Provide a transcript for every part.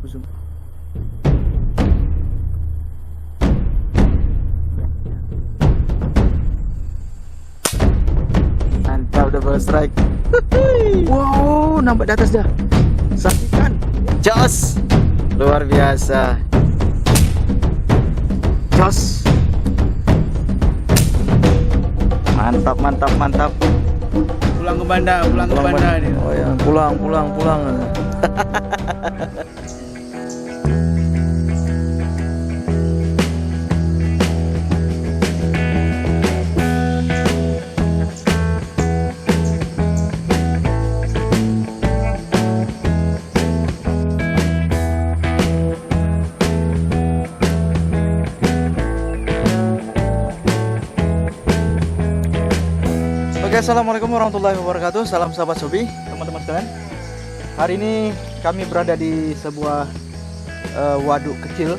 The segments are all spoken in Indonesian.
zoom. Mantap, double strike. Wow, nampak di atas dah. Saksikan. Jos. Luar biasa. Jos. Mantap, mantap, mantap. Pulang ke Banda nih. Oh ya, pulang. Oke, assalamualaikum warahmatullahi wabarakatuh. Salam sahabat hobi, teman-teman sekalian. Hari ini kami berada di sebuah waduk kecil.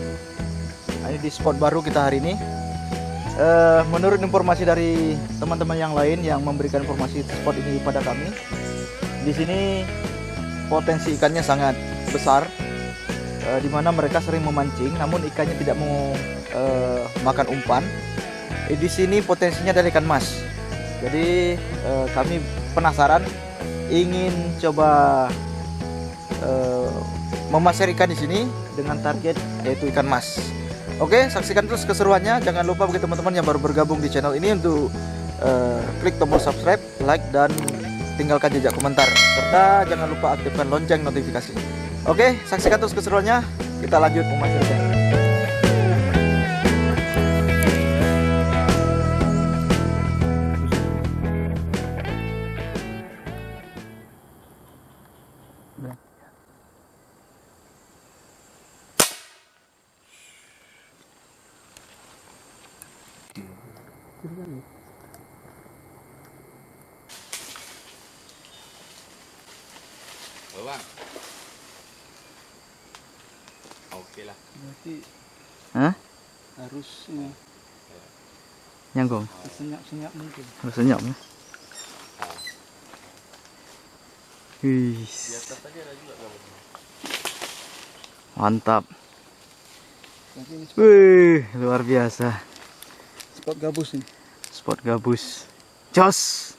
Ini di spot baru kita hari ini. Menurut informasi dari teman-teman yang lain yang memberikan informasi spot ini pada kami, di sini potensi ikannya sangat besar, di mana mereka sering memancing, namun ikannya tidak mau makan umpan. Di sini potensinya dari ikan mas. Jadi kami penasaran, ingin coba memasar ikan di sini dengan target yaitu ikan mas. Oke, saksikan terus keseruannya. Jangan lupa bagi teman-teman yang baru bergabung di channel ini untuk klik tombol subscribe, like, dan tinggalkan jejak komentar, serta jangan lupa aktifkan lonceng notifikasi. Oke, saksikan terus keseruannya. Kita lanjut memasar ikan. Bang. Oke lah. Berarti Hah? harus ini Nyanggung? senyap mungkin. Harus senyap ya? Wih, Di atas tadi ada juga bang. mantap. Berarti ini Wih, luar biasa. spot gabus nih. Spot gabus. Jos.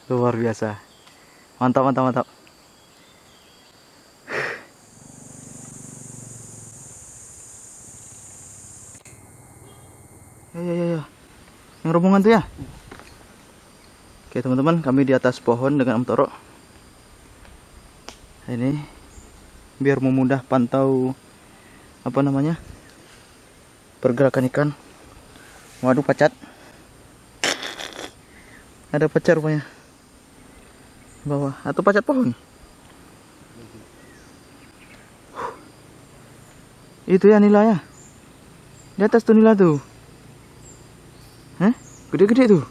Luar biasa. Mantap, mantap, mantap. Ya. Yang rombongan tuh ya. Oke, teman-teman, kami di atas pohon dengan Om Toro. Ini biar memudah pantau apa namanya? Pergerakan ikan. Waduh, pacat. Ada pacat rupanya. Bawah atau pacat pohon. Itu ya nila ya. Di atas tuh nila tuh. Hah? Gede-gede tuh.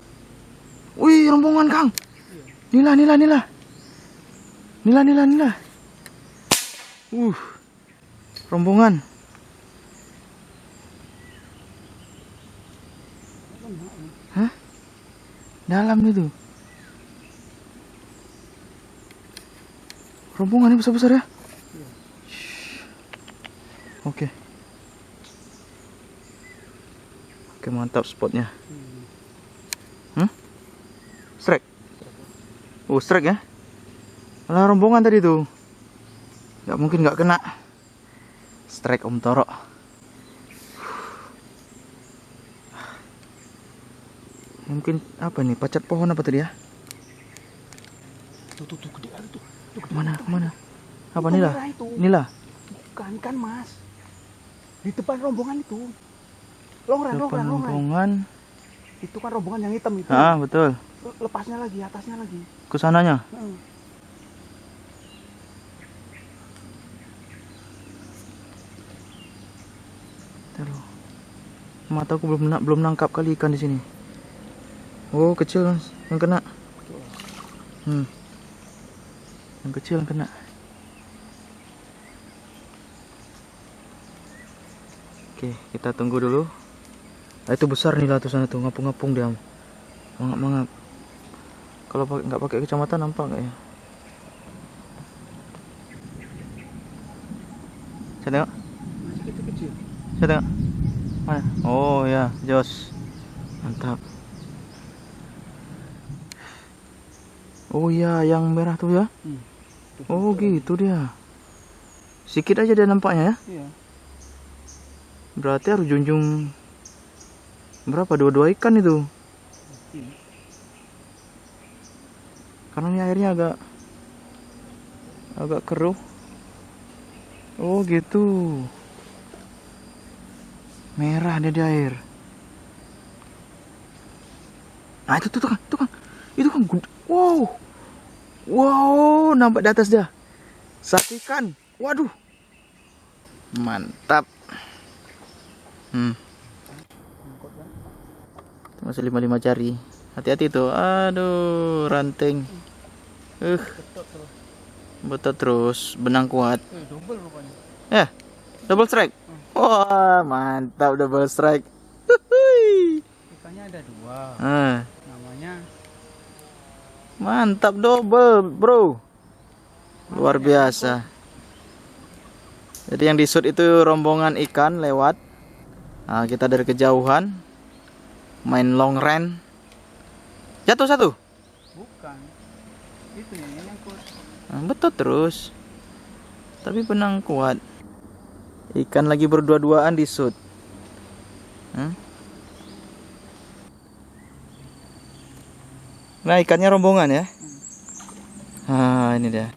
Wih, rombongan Kang. Nila. Rombongan. Hah? Dalam itu. Rombongan ini besar-besar ya. Oke. Oke, mantap spotnya. Strike. Oh, strike ya. Malah rombongan tadi tuh. Gak mungkin gak kena. Strike Om Toro. Mungkin apa nih? Pacat pohon apa tadi ya? Tuh gede kali tuh. Mana? Apa Itu nila? merah itu. Nila. Bukan kan mas. Di depan rombongan itu. Longran. Rombongan. Itu kan rombongan yang hitam itu. Ah, betul. Lepasnya lagi, atasnya lagi. Kesananya. Taruh. Mataku belum nangkap kali ikan di sini. Oh, kecil Mas, yang kena. Yang kecil yang kena. Oke, kita tunggu dulu. Nah, itu besar nih lah tuh sana tuh, ngapung-ngapung dia. Mangap-mangap. Kalau nggak pakai kacamata nampak nggak ya? Saya tengok. Masih kecil-kecil. Saya tengok. Mana? Oh ya, jos. Mantap. Oh iya, yang merah tuh ya. Tuh, Oh gitu dia. Sedikit aja dia nampaknya ya. Iya. Berarti harus junjung berapa? Dua ikan itu. Iya. Karena ini airnya agak keruh. Oh gitu. Merah dia di air. Nah itu tuh kan, itu kan. Wow, wow, nampak di atas dia. Satu ikan. Waduh, mantap. Masih 5 jari. Hati-hati tuh. Aduh, ranting. Betot terus, benang kuat. Double rupanya. Double strike. Wah, mantap double strike. Huhui. Ikannya ada 2. Ah, Namanya mantap double, bro. Luar biasa. Jadi yang di shoot itu rombongan ikan lewat. Nah, kita dari kejauhan main long range. Jatuh satu. bukan. Itu yang nyangkut. Nah, betul terus. Tapi benang kuat. Ikan lagi berdua-duaan di shoot. Nah, ikannya rombongan ya. Ah, ini dia.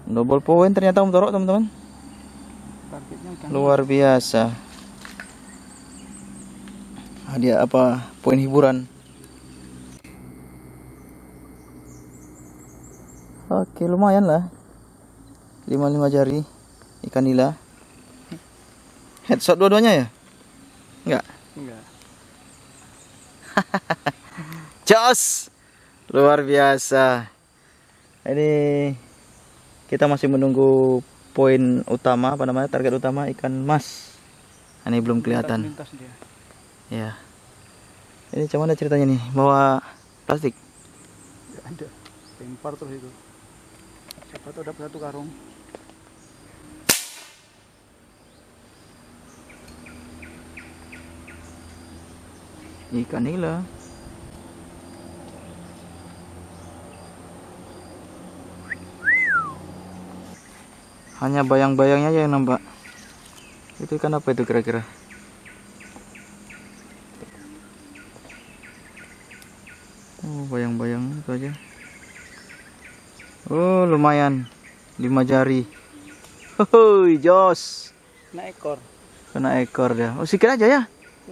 Double point ternyata Om Toro, teman-teman. Targetnya ikan. Luar biasa. Hadiah apa? Poin hiburan. Oke, lumayan lah. 5 jari ikan nila. Headshot dua-duanya ya? Enggak. Enggak. Jos. Luar biasa. Ini kita masih menunggu poin utama, apa namanya? Target utama ikan mas. Ini belum kelihatan. Lintas dia. Ya. Ini cuman ada ceritanya nih, bawa plastik. Enggak ada. Lempar terus itu. Siapa tahu dapat 1 karung. Ikan nila. Hanya bayang-bayangnya aja yang nampak. Itu ikan apa itu kira-kira? Oh, bayang-bayang itu aja. Oh, lumayan. 5 jari. Hoi, jos. Kena ekor. Kena ekor dia. Oh, sikit aja ya.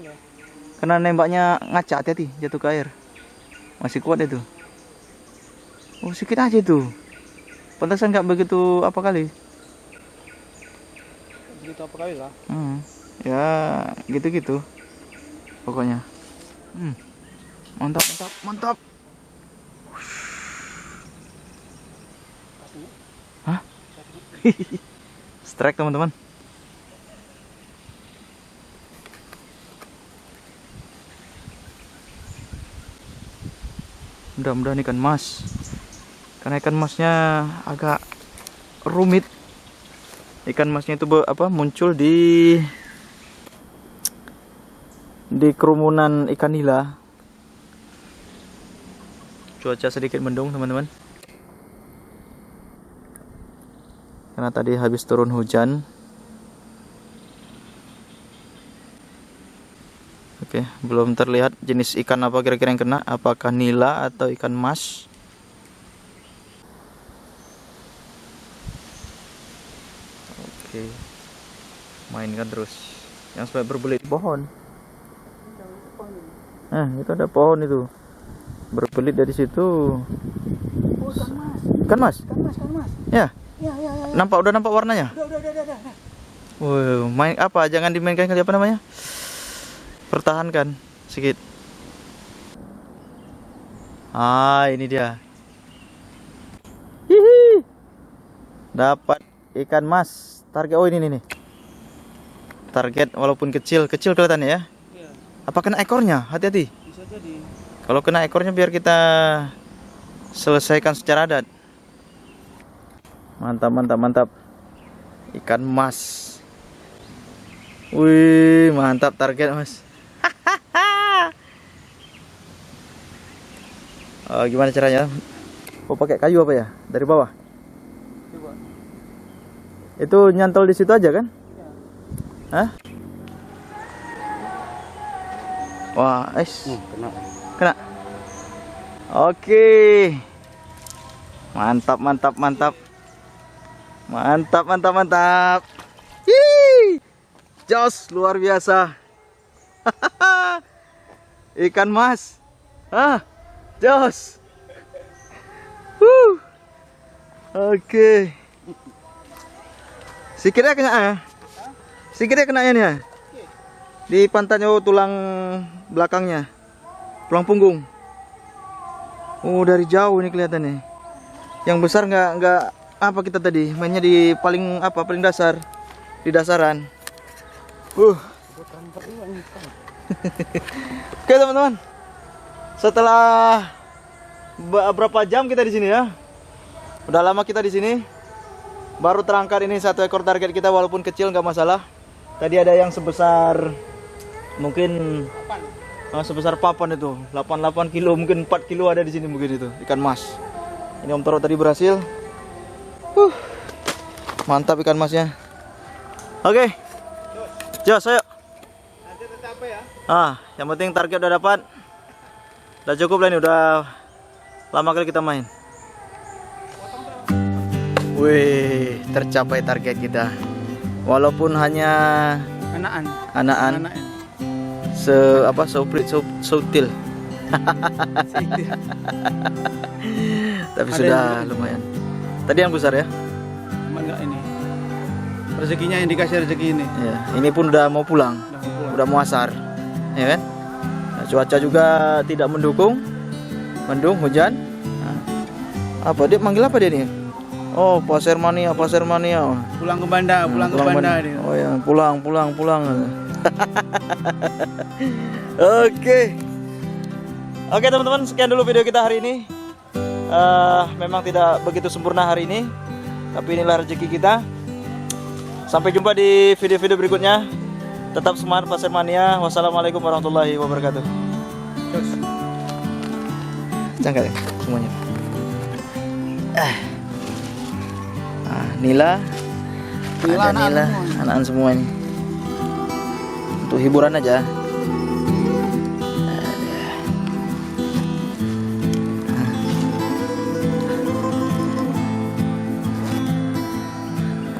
Iya. Karena nembaknya ngaca, hati-hati jatuh ke air. Masih kuat itu. Oh, sikit aja itu. Pantasan nggak begitu apa kali. Begitu apa kali lah. Ya, gitu-gitu. Pokoknya. Mantap, mantap, mantap. Hah? Strike, teman-teman. Mudah-mudahan ikan mas. Karena ikan masnya agak rumit. Ikan masnya itu muncul di kerumunan ikan nila. Cuaca sedikit mendung, teman-teman. Karena tadi habis turun hujan. Oke, belum terlihat jenis ikan apa kira-kira yang kena. Apakah nila atau ikan mas? Oke, mainkan terus. Yang sampai berbelit pohon. Itu ada pohon itu. Berbelit dari situ. Oh, ikan mas. Ikan mas? Ikan mas. Ya. Ya. Udah nampak warnanya? Udah. Wow, main apa? Jangan dimainkan kali, apa namanya? Pertahankan sedikit. Ini dia. Hihi. Dapat ikan mas. Target, oh ini nih. Target walaupun kecil kelihatannya ya. Iya. Apa kena ekornya? Hati-hati. Bisa jadi. Kalau kena ekornya biar kita selesaikan secara adat. Mantap. Ikan mas. Wih, mantap target mas. Oh, gimana caranya? Oh, pakai kayu apa ya? Dari bawah? Itu nyantol di situ aja kan? Hah? Wah, Kena. kena. Oke. Mantap, mantap, mantap. Mantap, mantap, mantap. Hii. Jos, luar biasa. Ikan mas. Jos. Oke. Sikitnya kena ya? Sikitnya kena nih ya? Di pantatnya, tulang belakangnya. Tulang punggung. Oh, dari jauh ini kelihatannya. Yang besar nggak apa kita tadi mainnya di paling dasar, di dasaran. Oke teman-teman, setelah berapa jam kita di sini ya? Udah lama kita di sini. Baru terangkat ini 1 ekor target kita, walaupun kecil nggak masalah. Tadi ada yang sebesar mungkin sebesar papan itu, 88 kilo, mungkin 4 kilo ada di sini mungkin itu ikan mas. Ini Om Toro tadi berhasil. Mantap ikan masnya. Oke. Jos, ayo. Nanti tetap apa ya? Yang penting target udah dapat. Udah cukup lah ini, udah lama kali kita main. Wih, tercapai target kita. Walaupun hanya anaan. Sautil. Tapi sudah lumayan. Tadi yang besar ya? Enggak ini. Rezekinya yang dikasih rezeki ini. Ya, ini pun udah mau pulang. Udah mau asar. Ya kan? Nah, cuaca juga tidak mendukung. Mendung, hujan. Nah, apa dia manggil apa dia nih? Oh, pasir mania. Pulang ke Banda, pulang ke Banda dia. Oh ya, pulang. Oke. Oke teman-teman, sekian dulu video kita hari ini. Memang tidak begitu sempurna hari ini, tapi inilah rezeki kita. Sampai jumpa di video-video berikutnya. Tetap semangat pasir mania. Wassalamualaikum warahmatullahi wabarakatuh. Cangkat ya semuanya. Nila, ada Nila, anak-anak semua ini. Untuk hiburan aja.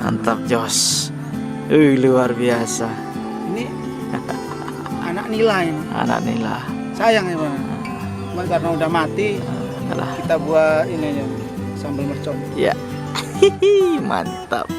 Mantap Jos. Luar biasa. Ini anak Nila ini. Anak Nila. Sayang ya, Bang. Cuma karena udah mati, kita buat ini aja, sambal mercon. Ya. Mantap.